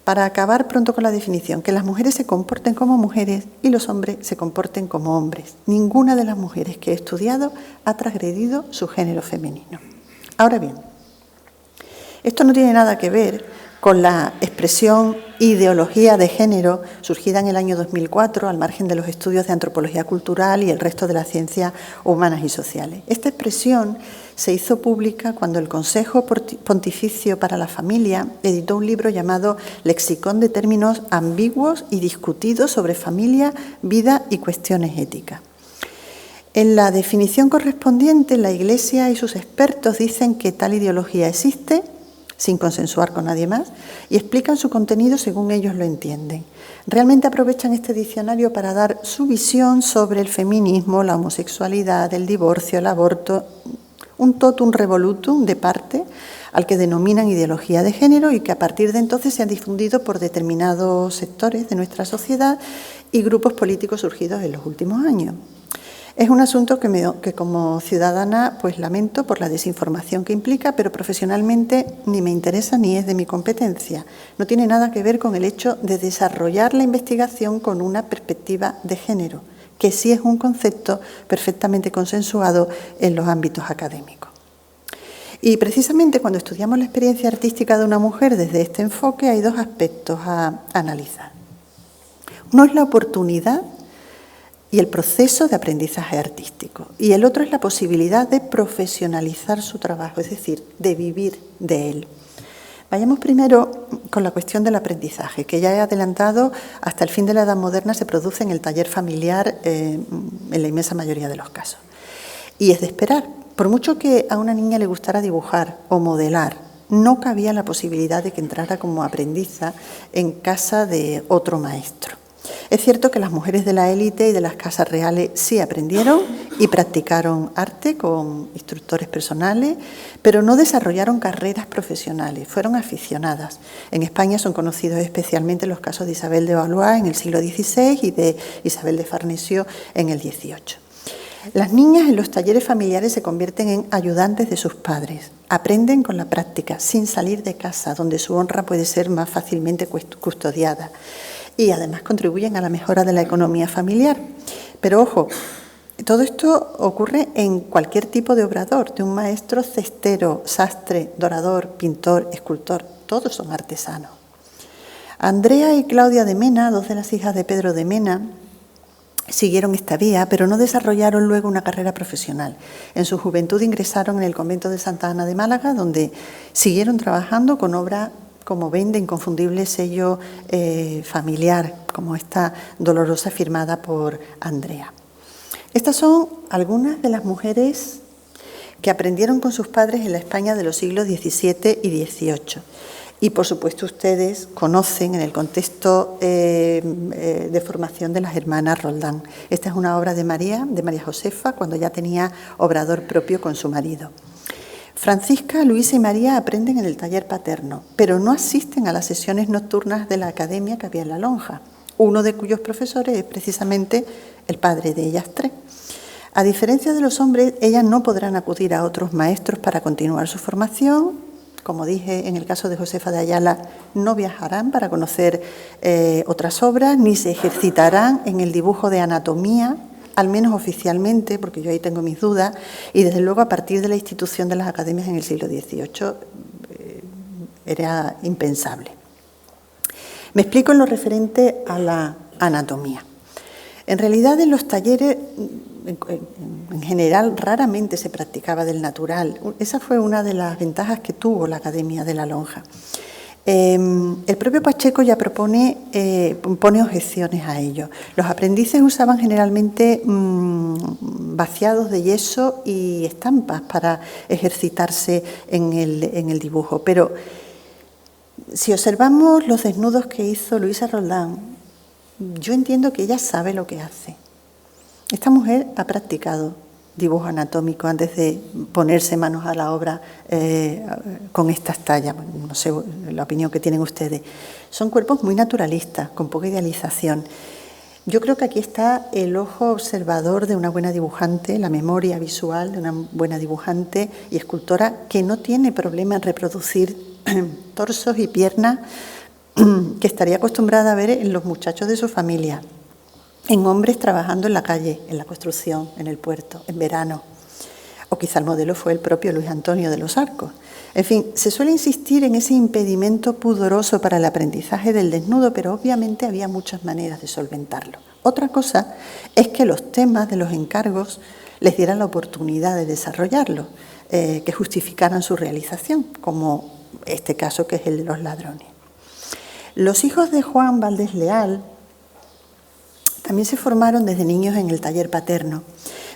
para acabar pronto con la definición, que las mujeres se comporten como mujeres y los hombres se comporten como hombres. Ninguna de las mujeres que he estudiado ha transgredido su género femenino. Ahora bien, esto no tiene nada que ver con la expresión ideología de género surgida en el año 2004 al margen de los estudios de antropología cultural y el resto de las ciencias humanas y sociales. Esta expresión se hizo pública cuando el Consejo Pontificio para la Familia editó un libro llamado Lexicón de términos ambiguos y discutidos sobre familia, vida y cuestiones éticas. En la definición correspondiente, la Iglesia y sus expertos dicen que tal ideología existe, sin consensuar con nadie más, y explican su contenido según ellos lo entienden. Realmente aprovechan este diccionario para dar su visión sobre el feminismo, la homosexualidad, el divorcio, el aborto, un totum revolutum de parte al que denominan ideología de género y que a partir de entonces se han difundido por determinados sectores de nuestra sociedad y grupos políticos surgidos en los últimos años. Es un asunto que como ciudadana pues lamento por la desinformación que implica, pero profesionalmente ni me interesa ni es de mi competencia. No tiene nada que ver con el hecho de desarrollar la investigación con una perspectiva de género, que sí es un concepto perfectamente consensuado en los ámbitos académicos. Y precisamente cuando estudiamos la experiencia artística de una mujer desde este enfoque hay dos aspectos a analizar. Uno es la oportunidad y el proceso de aprendizaje artístico. Y el otro es la posibilidad de profesionalizar su trabajo, es decir, de vivir de él. Vayamos primero con la cuestión del aprendizaje, que ya he adelantado, hasta el fin de la Edad Moderna se produce en el taller familiar en la inmensa mayoría de los casos. Y es de esperar, por mucho que a una niña le gustara dibujar o modelar, no cabía la posibilidad de que entrara como aprendiza en casa de otro maestro. Es cierto que las mujeres de la élite y de las casas reales sí aprendieron y practicaron arte con instructores personales, pero no desarrollaron carreras profesionales, fueron aficionadas. En España son conocidos especialmente los casos de Isabel de Valois en el siglo XVI y de Isabel de Farnesio en el XVIII. Las niñas en los talleres familiares se convierten en ayudantes de sus padres, aprenden con la práctica, sin salir de casa, donde su honra puede ser más fácilmente custodiada. Y además contribuyen a la mejora de la economía familiar. Pero ojo, todo esto ocurre en cualquier tipo de obrador, de un maestro cestero, sastre, dorador, pintor, escultor, todos son artesanos. Andrea y Claudia de Mena, dos de las hijas de Pedro de Mena, siguieron esta vía, pero no desarrollaron luego una carrera profesional. En su juventud ingresaron en el convento de Santa Ana de Málaga, donde siguieron trabajando con obras como ven, de inconfundible sello familiar, como esta Dolorosa firmada por Andrea. Estas son algunas de las mujeres que aprendieron con sus padres en la España de los siglos XVII y XVIII. Y, por supuesto, ustedes conocen en el contexto de formación de las hermanas Roldán. Esta es una obra de María Josefa, cuando ya tenía obrador propio con su marido. Francisca, Luisa y María aprenden en el taller paterno, pero no asisten a las sesiones nocturnas de la academia que había en la lonja, uno de cuyos profesores es precisamente el padre de ellas tres. A diferencia de los hombres, ellas no podrán acudir a otros maestros para continuar su formación. Como dije, en el caso de Josefa de Ayala, no viajarán para conocer otras obras, ni se ejercitarán en el dibujo de anatomía, al menos oficialmente, porque yo ahí tengo mis dudas, y desde luego a partir de la institución de las academias en el siglo XVIII era impensable. Me explico en lo referente a la anatomía. En realidad, en los talleres, en general, raramente se practicaba del natural. Esa fue una de las ventajas que tuvo la Academia de la Lonja. El propio Pacheco ya pone objeciones a ello. Los aprendices usaban generalmente vaciados de yeso y estampas para ejercitarse en el dibujo. Pero si observamos los desnudos que hizo Luisa Roldán, yo entiendo que ella sabe lo que hace. Esta mujer ha practicado dibujo anatómico antes de ponerse manos a la obra con estas tallas. No sé la opinión que tienen ustedes. Son cuerpos muy naturalistas, con poca idealización. Yo creo que aquí está el ojo observador de una buena dibujante, la memoria visual de una buena dibujante y escultora que no tiene problema en reproducir torsos y piernas que estaría acostumbrada a ver en los muchachos de su familia, en hombres trabajando en la calle, en la construcción, en el puerto, en verano. O quizá el modelo fue el propio Luis Antonio de los Arcos. En fin, se suele insistir en ese impedimento pudoroso para el aprendizaje del desnudo, pero obviamente había muchas maneras de solventarlo. Otra cosa es que los temas de los encargos les dieran la oportunidad de desarrollarlo, que justificaran su realización, como este caso que es el de los ladrones. Los hijos de Juan Valdés Leal también se formaron desde niños en el taller paterno.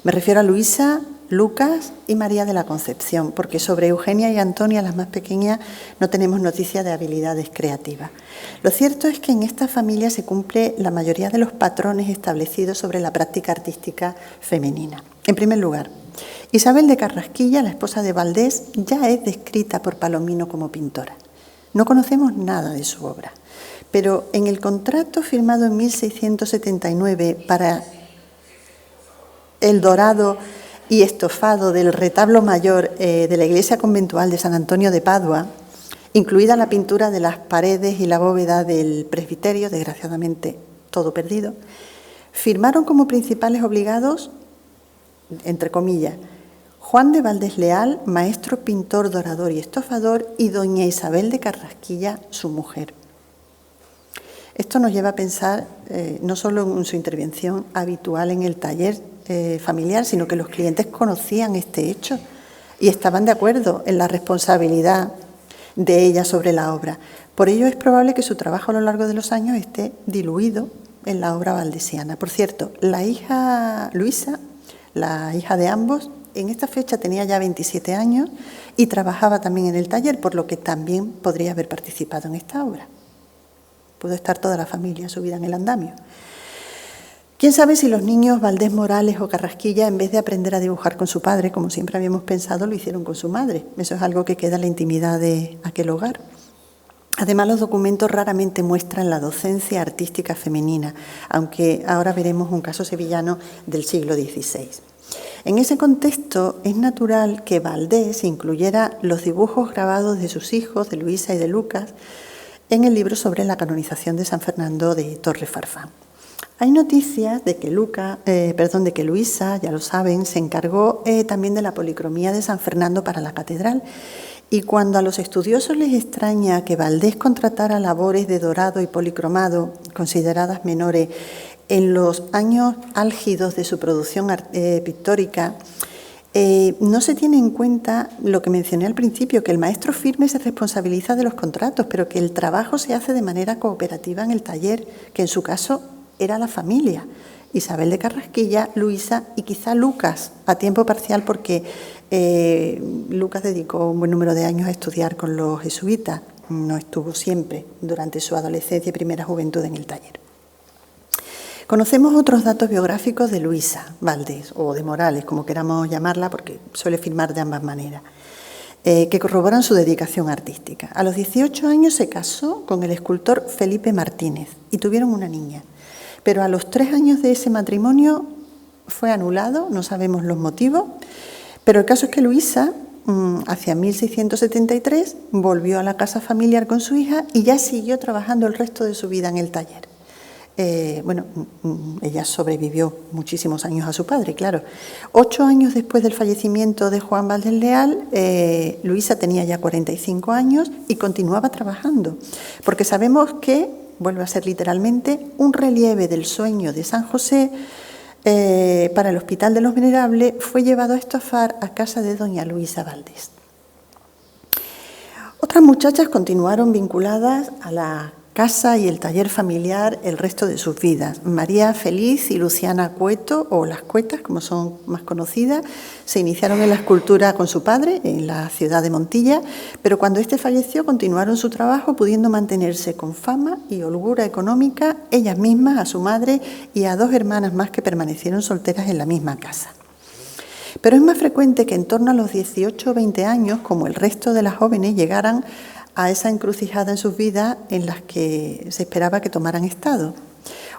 Me refiero a Luisa, Lucas y María de la Concepción, porque sobre Eugenia y Antonia, las más pequeñas, no tenemos noticia de habilidades creativas. Lo cierto es que en esta familia se cumple la mayoría de los patrones establecidos sobre la práctica artística femenina. En primer lugar, Isabel de Carrasquilla, la esposa de Valdés, ya es descrita por Palomino como pintora. No conocemos nada de su obra, pero en el contrato firmado en 1679 para el dorado y estofado del retablo mayor de la iglesia conventual de San Antonio de Padua, incluida la pintura de las paredes y la bóveda del presbiterio, desgraciadamente todo perdido, firmaron como principales obligados, entre comillas, Juan de Valdés Leal, maestro pintor, dorador y estofador, y doña Isabel de Carrasquilla, su mujer. Esto nos lleva a pensar no solo en su intervención habitual en el taller familiar, sino que los clientes conocían este hecho y estaban de acuerdo en la responsabilidad de ella sobre la obra. Por ello es probable que su trabajo a lo largo de los años esté diluido en la obra valdesiana. Por cierto, la hija Luisa, la hija de ambos, en esta fecha tenía ya 27 años y trabajaba también en el taller, por lo que también podría haber participado en esta obra. Pudo estar toda la familia subida en el andamio. ¿Quién sabe si los niños Valdés Morales o Carrasquilla, en vez de aprender a dibujar con su padre, como siempre habíamos pensado, lo hicieron con su madre? Eso es algo que queda en la intimidad de aquel hogar. Además, los documentos raramente muestran la docencia artística femenina, aunque ahora veremos un caso sevillano del siglo XVI. En ese contexto, es natural que Valdés incluyera los dibujos grabados de sus hijos, de Luisa y de Lucas, en el libro sobre la canonización de San Fernando de Torre Farfán. Hay noticias de que Luisa, ya lo saben, se encargó también de la policromía de San Fernando para la catedral. Y cuando a los estudiosos les extraña que Valdés contratara labores de dorado y policromado, consideradas menores, en los años álgidos de su producción pictórica, no se tiene en cuenta lo que mencioné al principio, que el maestro firme se responsabiliza de los contratos, pero que el trabajo se hace de manera cooperativa en el taller, que en su caso era la familia. Isabel de Carrasquilla, Luisa y quizá Lucas, a tiempo parcial, porque Lucas dedicó un buen número de años a estudiar con los jesuitas. No estuvo siempre durante su adolescencia y primera juventud en el taller. Conocemos otros datos biográficos de Luisa Valdés, o de Morales, como queramos llamarla, porque suele firmar de ambas maneras, que corroboran su dedicación artística. A los 18 años se casó con el escultor Felipe Martínez y tuvieron una niña. Pero a los 3 años de ese matrimonio fue anulado, no sabemos los motivos, pero el caso es que Luisa, hacia 1673, volvió a la casa familiar con su hija y ya siguió trabajando el resto de su vida en el taller. Ella sobrevivió muchísimos años a su padre, claro. 8 años después del fallecimiento de Juan Valdés Leal, Luisa tenía ya 45 años y continuaba trabajando, porque sabemos que, vuelve a ser literalmente, un relieve del sueño de San José para el Hospital de los Venerables fue llevado a estofar a casa de doña Luisa Valdés. Otras muchachas continuaron vinculadas a la casa y el taller familiar el resto de sus vidas. María Feliz y Luciana Cueto, o las Cuetas, como son más conocidas, se iniciaron en la escultura con su padre en la ciudad de Montilla, pero cuando éste falleció continuaron su trabajo, pudiendo mantenerse con fama y holgura económica ellas mismas, a su madre y a 2 hermanas más que permanecieron solteras en la misma casa. Pero es más frecuente que en torno a los 18 o 20 años, como el resto de las jóvenes, llegaran a esa encrucijada en sus vidas en las que se esperaba que tomaran estado.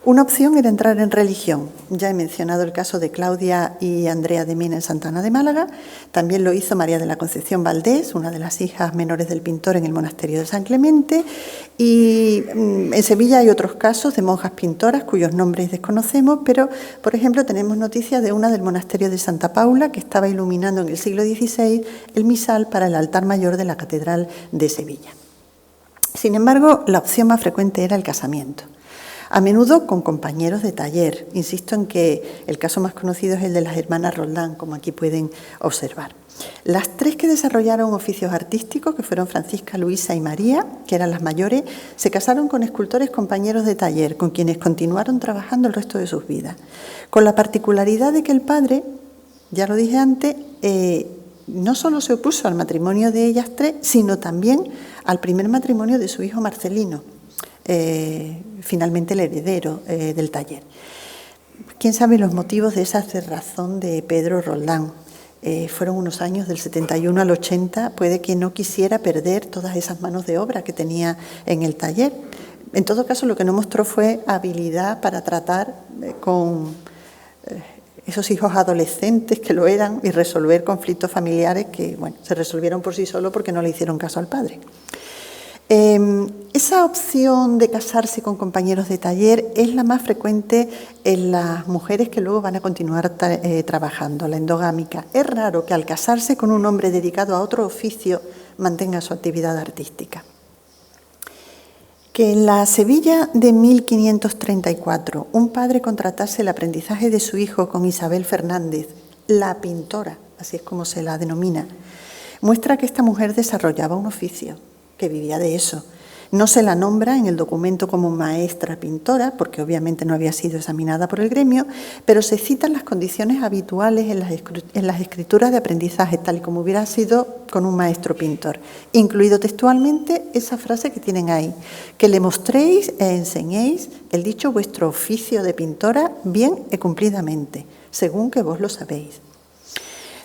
Una opción era entrar en religión. Ya he mencionado el caso de Claudia y Andrea de Mena en Santa Ana de Málaga. También lo hizo María de la Concepción Valdés, una de las hijas menores del pintor en el monasterio de San Clemente. Y en Sevilla hay otros casos de monjas pintoras cuyos nombres desconocemos, pero, por ejemplo, tenemos noticias de una del monasterio de Santa Paula que estaba iluminando en el siglo XVI el misal para el altar mayor de la Catedral de Sevilla. Sin embargo, la opción más frecuente era el casamiento. A menudo con compañeros de taller. Insisto en que el caso más conocido es el de las hermanas Roldán, como aquí pueden observar. Las 3 que desarrollaron oficios artísticos, que fueron Francisca, Luisa y María, que eran las mayores, se casaron con escultores compañeros de taller, con quienes continuaron trabajando el resto de sus vidas. Con la particularidad de que el padre, ya lo dije antes, no solo se opuso al matrimonio de ellas 3, sino también al primer matrimonio de su hijo Marcelino, finalmente el heredero del taller. ¿Quién sabe los motivos de esa cerrazón de Pedro Roldán? Fueron unos años del 71 al 80, puede que no quisiera perder todas esas manos de obra que tenía en el taller. En todo caso, lo que no mostró fue habilidad para tratar con esos hijos adolescentes que lo eran y resolver conflictos familiares que, bueno, se resolvieron por sí solos porque no le hicieron caso al padre. Esa opción de casarse con compañeros de taller es la más frecuente en las mujeres que luego van a continuar trabajando, la endogámica. Es raro que al casarse con un hombre dedicado a otro oficio mantenga su actividad artística. Que en la Sevilla de 1534 un padre contratase el aprendizaje de su hijo con Isabel Fernández, la pintora, así es como se la denomina, muestra que esta mujer desarrollaba un oficio. que vivía de eso. No se la nombra en el documento como maestra pintora, porque obviamente no había sido examinada por el gremio, pero se citan las condiciones habituales en las escrituras de aprendizaje, tal y como hubiera sido con un maestro pintor, incluido textualmente esa frase que tienen ahí, que le mostréis e enseñéis el dicho vuestro oficio de pintora bien y cumplidamente, según que vos lo sabéis.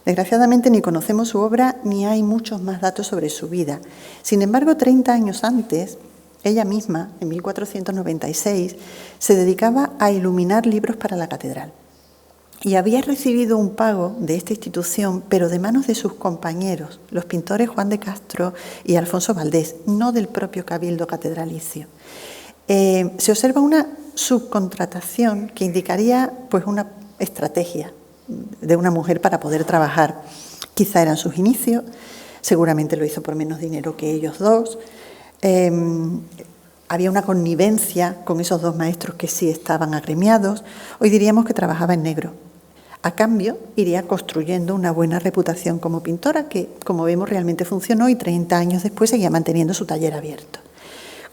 Desgraciadamente ni conocemos su obra ni hay muchos más datos sobre su vida. Sin embargo, 30 años antes, ella misma, en 1496, se dedicaba a iluminar libros para la catedral. Y había recibido un pago de esta institución, pero de manos de sus compañeros, los pintores Juan de Castro y Alfonso Valdés, no del propio cabildo catedralicio. Se observa una subcontratación que indicaría pues, una estrategia de una mujer para poder trabajar. Quizá eran sus inicios, seguramente lo hizo por menos dinero que ellos dos. Había una connivencia con esos dos maestros que sí estaban agremiados. Hoy diríamos que trabajaba en negro. A cambio, iría construyendo una buena reputación como pintora que, como vemos, realmente funcionó y 30 años después seguía manteniendo su taller abierto.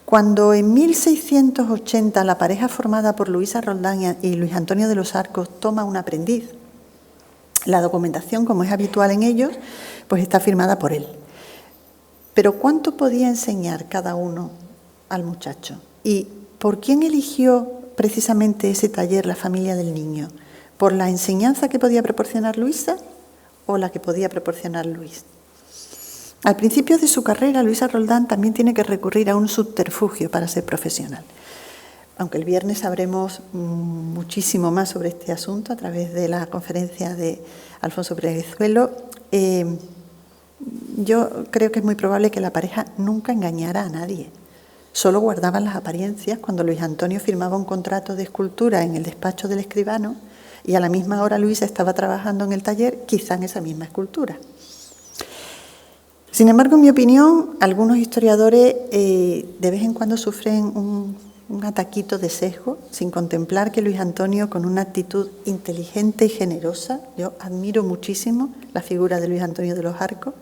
Cuando en 1680 la pareja formada por Luisa Roldán y Luis Antonio de los Arcos toma un aprendiz, la documentación, como es habitual en ellos, pues está firmada por él. Pero ¿cuánto podía enseñar cada uno al muchacho? ¿Y por quién eligió precisamente ese taller la familia del niño? ¿Por la enseñanza que podía proporcionar Luisa o la que podía proporcionar Luis? Al principio de su carrera, Luisa Roldán también tiene que recurrir a un subterfugio para ser profesional. Aunque el viernes sabremos muchísimo más sobre este asunto a través de la conferencia de Alfonso Breguezuelo, yo creo que es muy probable que la pareja nunca engañara a nadie. Solo guardaban las apariencias cuando Luis Antonio firmaba un contrato de escultura en el despacho del escribano y a la misma hora Luisa estaba trabajando en el taller, quizá en esa misma escultura. Sin embargo, en mi opinión, algunos historiadores de vez en cuando sufren un ataquito de sesgo, sin contemplar que Luis Antonio, con una actitud inteligente y generosa, yo admiro muchísimo la figura de Luis Antonio de los Arcos,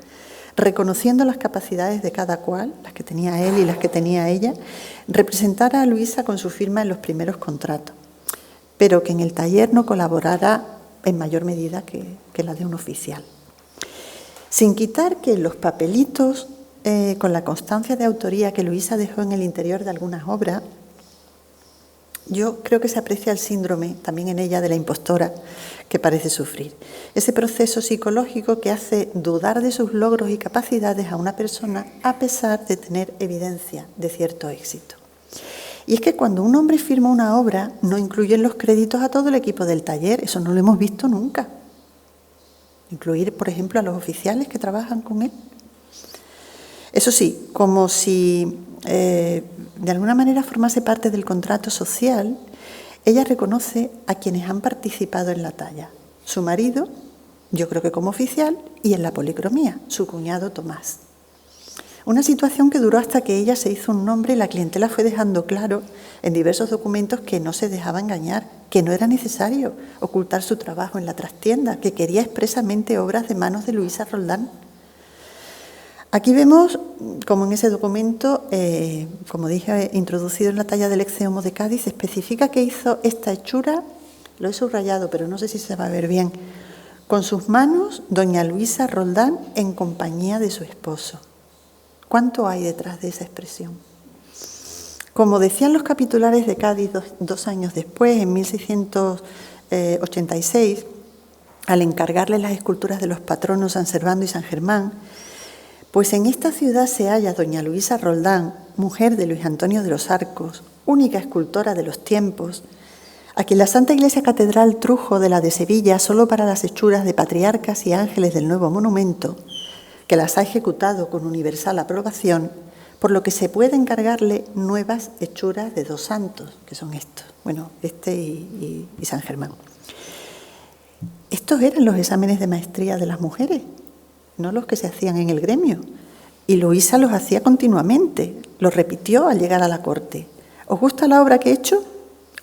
reconociendo las capacidades de cada cual, las que tenía él y las que tenía ella, representara a Luisa con su firma en los primeros contratos, pero que en el taller no colaborara en mayor medida que la de un oficial. Sin quitar que los papelitos con la constancia de autoría que Luisa dejó en el interior de algunas obras, yo creo que se aprecia el síndrome, también en ella, de la impostora que parece sufrir. Ese proceso psicológico que hace dudar de sus logros y capacidades a una persona a pesar de tener evidencia de cierto éxito. Y es que cuando un hombre firma una obra, no incluyen los créditos a todo el equipo del taller, eso no lo hemos visto nunca. Incluir, por ejemplo, a los oficiales que trabajan con él. Eso sí, como si de alguna manera formase parte del contrato social, ella reconoce a quienes han participado en la talla. Su marido, yo creo que como oficial, y en la policromía, su cuñado Tomás. Una situación que duró hasta que ella se hizo un nombre y la clientela fue dejando claro en diversos documentos que no se dejaba engañar, que no era necesario ocultar su trabajo en la trastienda, que quería expresamente obras de manos de Luisa Roldán. Aquí vemos, como en ese documento, como dije, introducido en la talla del Exeomo de Cádiz, se especifica que hizo esta hechura, lo he subrayado, pero no sé si se va a ver bien, con sus manos, doña Luisa Roldán en compañía de su esposo. ¿Cuánto hay detrás de esa expresión? Como decían los capitulares de Cádiz dos años después, en 1686, al encargarle las esculturas de los patronos San Servando y San Germán, pues en esta ciudad se halla doña Luisa Roldán, mujer de Luis Antonio de los Arcos, única escultora de los tiempos, a quien la Santa Iglesia Catedral trujo de la de Sevilla solo para las hechuras de patriarcas y ángeles del nuevo monumento, que las ha ejecutado con universal aprobación, por lo que se puede encargarle nuevas hechuras de dos santos, que son estos, bueno, este y San Germán. Estos eran los exámenes de maestría de las mujeres, no los que se hacían en el gremio. Y Luisa los hacía continuamente, los repitió al llegar a la corte. ¿Os gusta la obra que he hecho?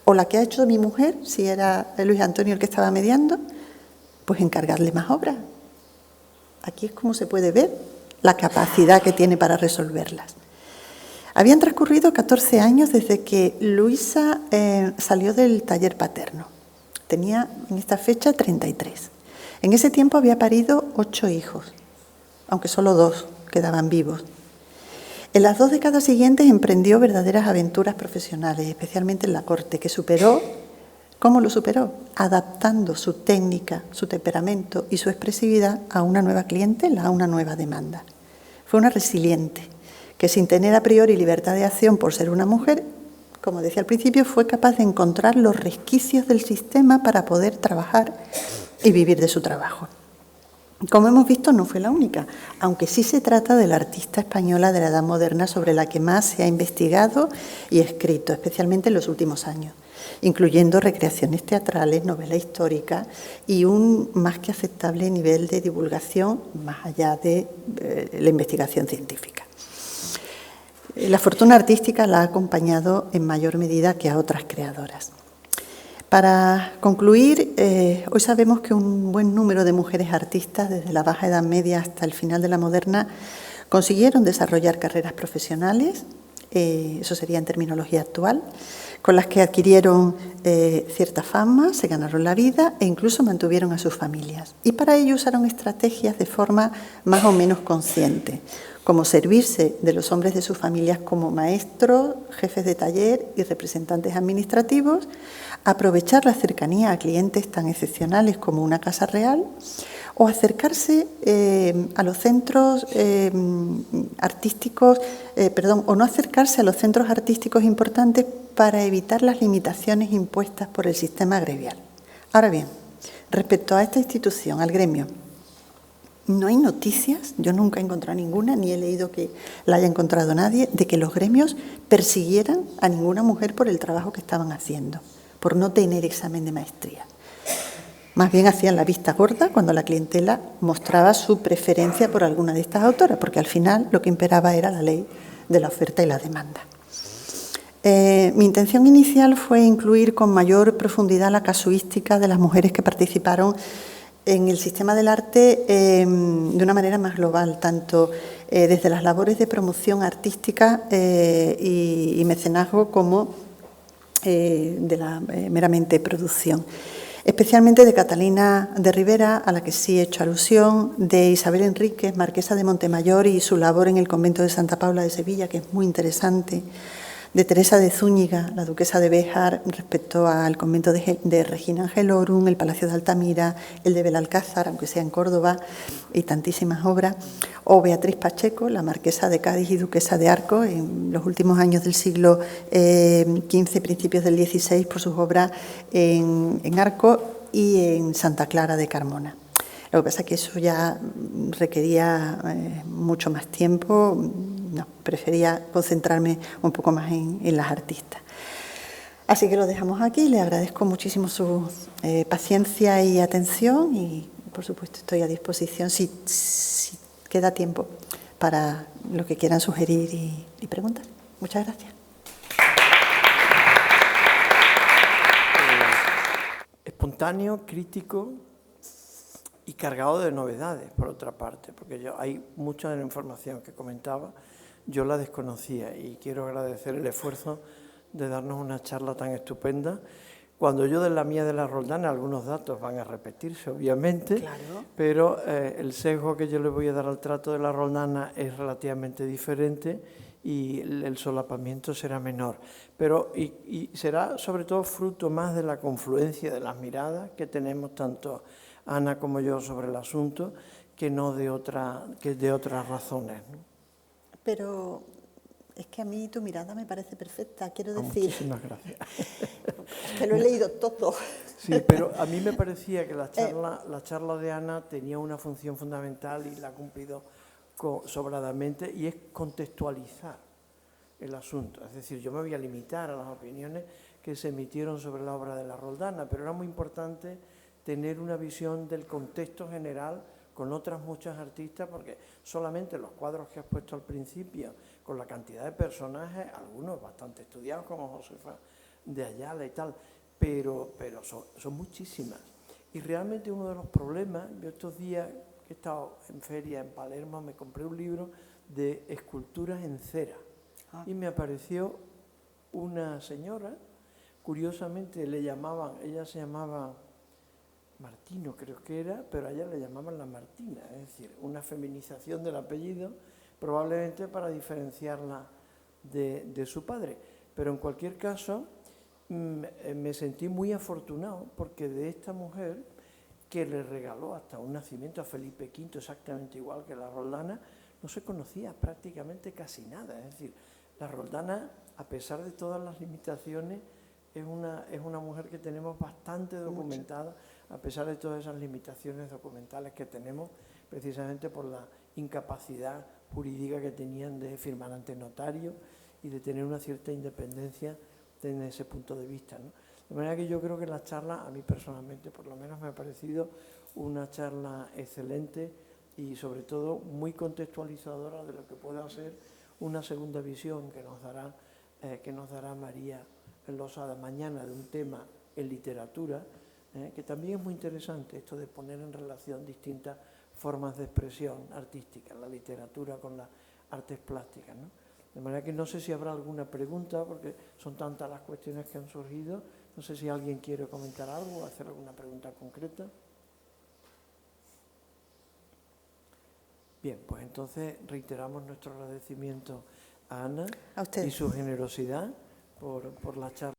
¿O la que ha hecho mi mujer, si era Luis Antonio el que estaba mediando? Pues encargarle más obras. Aquí es como se puede ver la capacidad que tiene para resolverlas. Habían transcurrido 14 años desde que Luisa salió del taller paterno. Tenía en esta fecha 33. En ese tiempo había parido 8 hijos, aunque solo 2 quedaban vivos. En las 2 décadas siguientes emprendió verdaderas aventuras profesionales, especialmente en la corte, que superó. ¿Cómo lo superó? Adaptando su técnica, su temperamento y su expresividad a una nueva clientela, a una nueva demanda. Fue una resiliente, que sin tener a priori libertad de acción por ser una mujer, como decía al principio, fue capaz de encontrar los resquicios del sistema para poder trabajar y vivir de su trabajo. Como hemos visto, no fue la única, aunque sí se trata de la artista española de la Edad Moderna sobre la que más se ha investigado y escrito, especialmente en los últimos años, incluyendo recreaciones teatrales, novela histórica y un más que aceptable nivel de divulgación más allá de la investigación científica. La fortuna artística la ha acompañado en mayor medida que a otras creadoras. Para concluir, hoy sabemos que un buen número de mujeres artistas, desde la Baja Edad Media hasta el final de la Moderna, consiguieron desarrollar carreras profesionales, eso sería en terminología actual, con las que adquirieron cierta fama, se ganaron la vida e incluso mantuvieron a sus familias. Y para ello usaron estrategias de forma más o menos consciente, como servirse de los hombres de sus familias como maestros, jefes de taller y representantes administrativos, aprovechar la cercanía a clientes tan excepcionales como una casa real o acercarse a los centros artísticos, o no acercarse a los centros artísticos importantes para evitar las limitaciones impuestas por el sistema gremial. Ahora bien, respecto a esta institución, al gremio, no hay noticias, yo nunca he encontrado ninguna, ni he leído que la haya encontrado nadie, de que los gremios persiguieran a ninguna mujer por el trabajo que estaban haciendo, por no tener examen de maestría. Más bien hacían la vista gorda cuando la clientela mostraba su preferencia por alguna de estas autoras, porque al final lo que imperaba era la ley de la oferta y la demanda. Mi intención inicial fue incluir con mayor profundidad la casuística de las mujeres que participaron en el sistema del arte de una manera más global, tanto desde las labores de promoción artística y mecenazgo como de la meramente producción. Especialmente de Catalina de Rivera, a la que sí he hecho alusión, de Isabel Enríquez, marquesa de Montemayor, y su labor en el convento de Santa Paula de Sevilla, que es muy interesante, de Teresa de Zúñiga, la duquesa de Béjar, respecto al convento de Regina Angelorum, el Palacio de Altamira, el de Belalcázar, aunque sea en Córdoba, y tantísimas obras, o Beatriz Pacheco, la marquesa de Cádiz y duquesa de Arco, en los últimos años del siglo XV, principios del XVI, por sus obras en Arco y en Santa Clara de Carmona. Lo que pasa es que eso ya requería mucho más tiempo. No, prefería concentrarme un poco más en las artistas. Así que lo dejamos aquí. Le agradezco muchísimo su paciencia y atención y, por supuesto, estoy a disposición si queda tiempo para lo que quieran sugerir y preguntar. Muchas gracias. Espontáneo, crítico y cargado de novedades, por otra parte, porque hay mucha de la información que comentaba, yo la desconocía y quiero agradecer el esfuerzo de darnos una charla tan estupenda. Cuando yo de la mía de la Roldana, algunos datos van a repetirse, obviamente, claro, pero el sesgo que yo le voy a dar al trato de la Roldana es relativamente diferente y el solapamiento será menor. Pero y será sobre todo fruto más de la confluencia de las miradas que tenemos tanto Ana como yo sobre el asunto, que no de otras razones, ¿no? Pero es que a mí tu mirada me parece perfecta, quiero decir. Muchísimas gracias. Es que lo he leído todo. Sí, pero a mí me parecía que la charla de Ana tenía una función fundamental y la ha cumplido sobradamente, y es contextualizar el asunto. Es decir, yo me voy a limitar a las opiniones que se emitieron sobre la obra de la Roldana, pero era muy importante tener una visión del contexto general con otras muchas artistas, porque solamente los cuadros que has puesto al principio, con la cantidad de personajes, algunos bastante estudiados como Josefa de Ayala y tal, pero son muchísimas. Y realmente uno de los problemas, yo estos días que he estado en feria en Palermo, me compré un libro de esculturas en cera. y me apareció una señora, curiosamente ella se llamaba Martino, creo que era, pero a ella le llamaban la Martina, es decir, una feminización del apellido, probablemente para diferenciarla de su padre. Pero en cualquier caso, me sentí muy afortunado porque de esta mujer, que le regaló hasta un nacimiento a Felipe V exactamente igual que la Roldana, no se conocía prácticamente casi nada. Es decir, la Roldana, a pesar de todas las limitaciones, es una mujer que tenemos bastante documentada, a pesar de todas esas limitaciones documentales que tenemos, precisamente por la incapacidad jurídica que tenían de firmar ante notario y de tener una cierta independencia desde ese punto de vista, ¿no? De manera que yo creo que la charla, a mí personalmente por lo menos, me ha parecido una charla excelente y sobre todo muy contextualizadora de lo que pueda ser una segunda visión que nos dará María Losada mañana de un tema en literatura, que también es muy interesante esto de poner en relación distintas formas de expresión artística, la literatura con las artes plásticas, ¿no? De manera que no sé si habrá alguna pregunta, porque son tantas las cuestiones que han surgido. No sé si alguien quiere comentar algo o hacer alguna pregunta concreta. Bien, pues entonces reiteramos nuestro agradecimiento a Ana a usted y su generosidad por la charla.